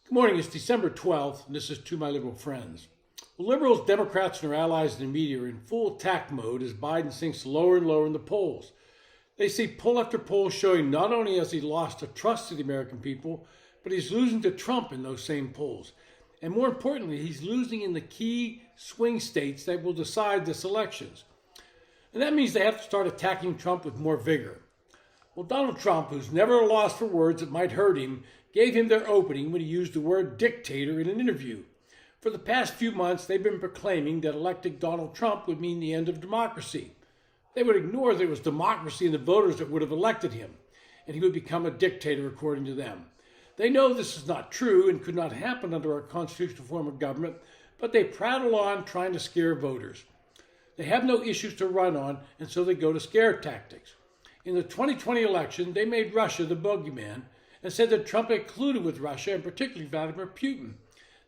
Good morning. It's December 12th, and this is To My Liberal Friends. Well, liberals, Democrats, and their allies in the media are in full attack mode as Biden sinks lower and lower in the polls. They see poll after poll showing not only has he lost the trust of the American people, but he's losing to Trump in those same polls. And more importantly, he's losing in the key swing states that will decide this elections. And that means they have to start attacking Trump with more vigor. Well, Donald Trump, who's never lost for words that might hurt him, gave him their opening when he used the word dictator in an interview. For the past few months, they've been proclaiming that electing Donald Trump would mean the end of democracy. They would ignore that it was democracy and the voters that would have elected him, and he would become a dictator according to them. They know this is not true and could not happen under our constitutional form of government, but they prattle on trying to scare voters. They have no issues to run on, and so they go to scare tactics. In the 2020 election, they made Russia the bogeyman and said that Trump had colluded with Russia, and particularly Vladimir Putin.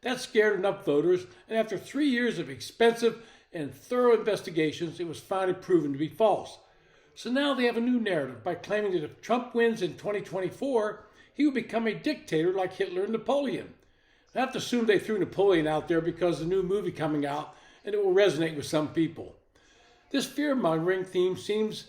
That scared enough voters, and after 3 years of expensive and thorough investigations, it was finally proven to be false. So now they have a new narrative by claiming that if Trump wins in 2024, he will become a dictator like Hitler and Napoleon. I have to assume they threw Napoleon out there because of the new movie coming out, and it will resonate with some people. This fear-mongering theme seems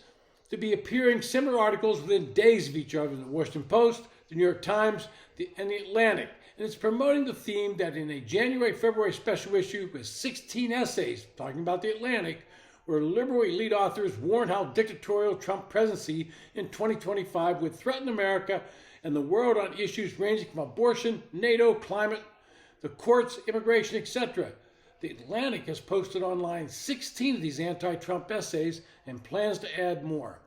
to be appearing similar articles within days of each other in the Washington Post, the New York Times, and the Atlantic. And it's promoting the theme that in a January-February special issue with 16 essays talking about the Atlantic, where liberal elite authors warn how dictatorial Trump presidency in 2025 would threaten America and the world on issues ranging from abortion, NATO, climate, the courts, immigration, etc. The Atlantic has posted online 16 of these anti-Trump essays and plans to add more.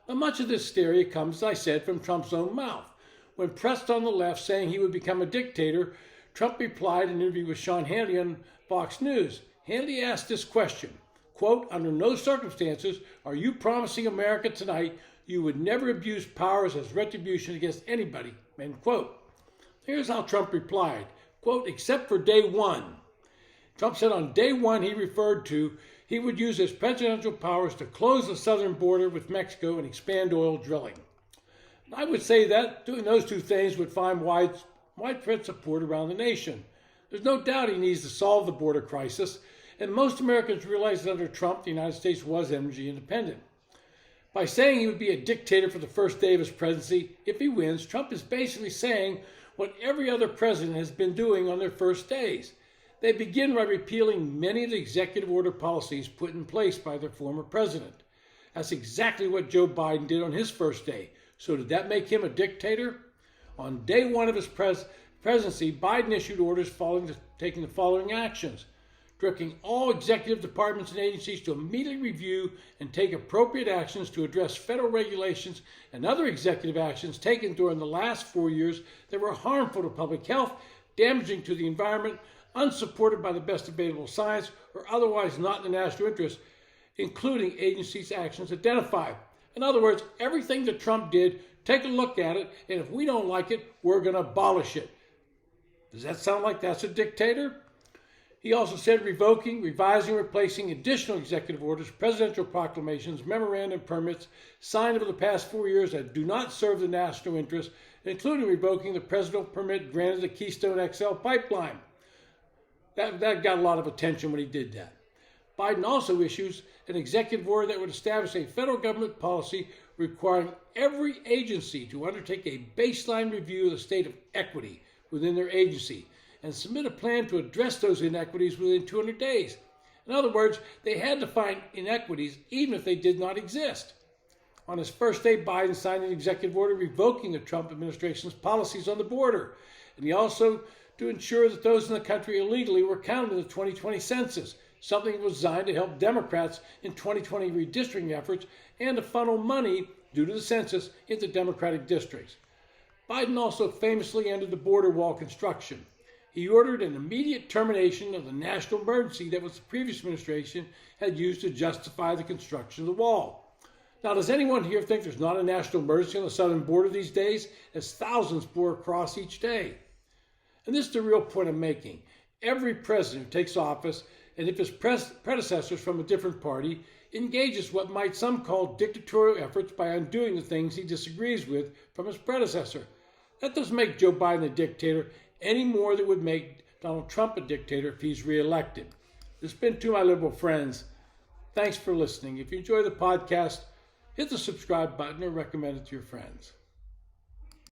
Now, much of this hysteria comes, as I said, from Trump's own mouth. When pressed on the left saying he would become a dictator, Trump replied in an interview with Sean Hannity on Fox News. Hannity asked this question, quote, "Under no circumstances are you promising America tonight you would never abuse powers as retribution against anybody," end quote. Here's how Trump replied, quote, "Except for day one." Trump said on day one he would use his presidential powers to close the southern border with Mexico and expand oil drilling. I would say that doing those two things would find widespread support around the nation. There's no doubt he needs to solve the border crisis, and most Americans realize that under Trump, the United States was energy independent. By saying he would be a dictator for the first day of his presidency, if he wins, Trump is basically saying what every other president has been doing on their first days. They begin by repealing many of the executive order policies put in place by their former president. That's exactly what Joe Biden did on his first day. So did that make him a dictator? On day one of his presidency, Biden issued orders taking the following actions: directing all executive departments and agencies to immediately review and take appropriate actions to address federal regulations and other executive actions taken during the last 4 years that were harmful to public health, damaging to the environment, unsupported by the best available science, or otherwise not in the national interest, including agencies' actions identified. In other words, everything that Trump did, take a look at it, and if we don't like it, we're going to abolish it. Does that sound like that's a dictator? He also said revoking, revising, replacing additional executive orders, presidential proclamations, memorandum permits signed over the past 4 years that do not serve the national interest, including revoking the presidential permit granted the Keystone XL pipeline. That got a lot of attention when he did that. Biden also issues an executive order that would establish a federal government policy requiring every agency to undertake a baseline review of the state of equity within their agency and submit a plan to address those inequities within 200 days. In other words, they had to find inequities even if they did not exist. On his first day, Biden signed an executive order revoking the Trump administration's policies on the border. And he also to ensure that those in the country illegally were counted in the 2020 census, something that was designed to help Democrats in 2020 redistricting efforts and to funnel money due to the census into Democratic districts. Biden also famously ended the border wall construction. He ordered an immediate termination of the national emergency that was the previous administration had used to justify the construction of the wall. Now, does anyone here think there's not a national emergency on the southern border these days, as thousands pour across each day? And this is the real point I'm making. Every president who takes office, and if his predecessors from a different party, engages what might some call dictatorial efforts by undoing the things he disagrees with from his predecessor. That doesn't make Joe Biden a dictator any more that would make Donald Trump a dictator if he's reelected. This has been To My Liberal Friends. Thanks for listening. If you enjoy the podcast, hit the subscribe button or recommend it to your friends.